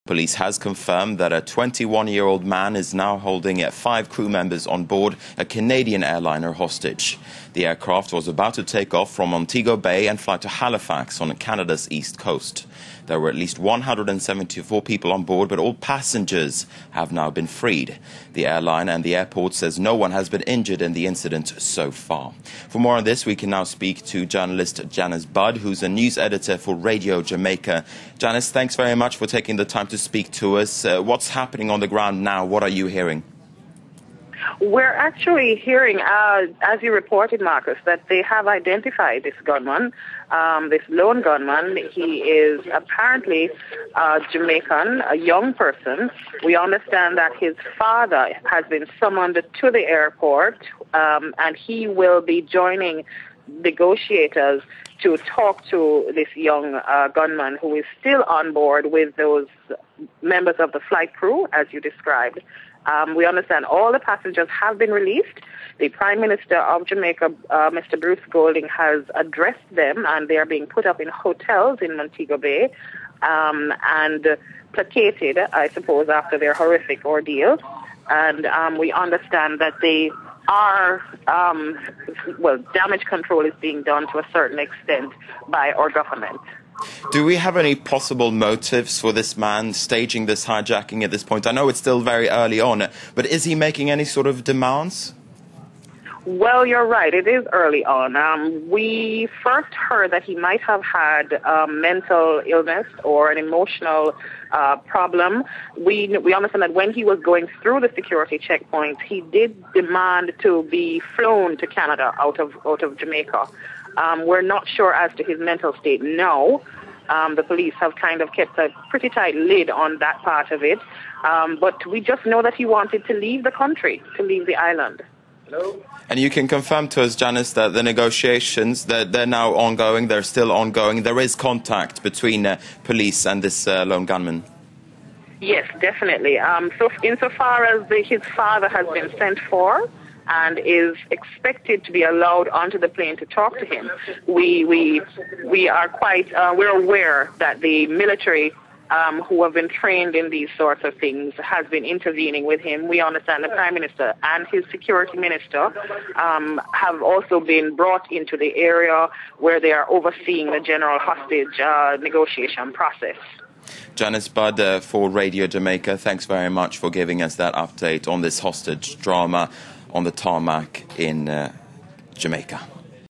Police has confirmed that a 21-year-old man is now holding 5 crew members on board a Canadian airliner hostage. The aircraft was about to take off from Montego Bay and fly to Halifax on Canada's east coast. There were at least 174 people on board, but all passengers have now been freed. The airline and the airport says no one has been injured in the incident so far. For more on this, we can now speak to journalist Janice Budd, who's a news editor for Radio Jamaica. Janice, thanks very much for taking the time to speak to us. What's happening on the ground now? What are you hearing? We're actually hearing, as you reported, Marcus, that they have identified this gunman, this lone gunman. He is apparently Jamaican, a young person. We understand that his father has been summoned to the airport, and he will be joining negotiators to talk to this young gunman who is still on board with those members of the flight crew, as you described. We understand all the passengers have been released. The Prime Minister of Jamaica, Mr. Bruce Golding, has addressed them, and they are being put up in hotels in Montego Bay and placated, I suppose, after their horrific ordeal. And we understand that they are, damage control is being done to a certain extent by our government. Do we have any possible motives for this man staging this hijacking at this point? I know it's still very early on, but is he making any sort of demands? Well, you're right. It is early on. We first heard that he might have had mental illness or an emotional problem. We understand that when he was going through the security checkpoints, he did demand to be flown to Canada out of Jamaica. We're not sure as to his mental state now. The police have kind of kept a pretty tight lid on that part of it. But we just know that he wanted to leave the country, to leave the island. Hello? And you can confirm to us, Janice, that the negotiations, they're now ongoing, they're still ongoing. There is contact between police and this lone gunman. Yes, definitely. So insofar as his father has been sent for and is expected to be allowed onto the plane to talk to him, we are we're aware that the military who have been trained in these sorts of things has been intervening with him. We understand the Prime Minister and his security minister have also been brought into the area where they are overseeing the general hostage negotiation process. Janice Budd for Radio Jamaica, thanks very much for giving us that update on this hostage drama on the tarmac in Jamaica.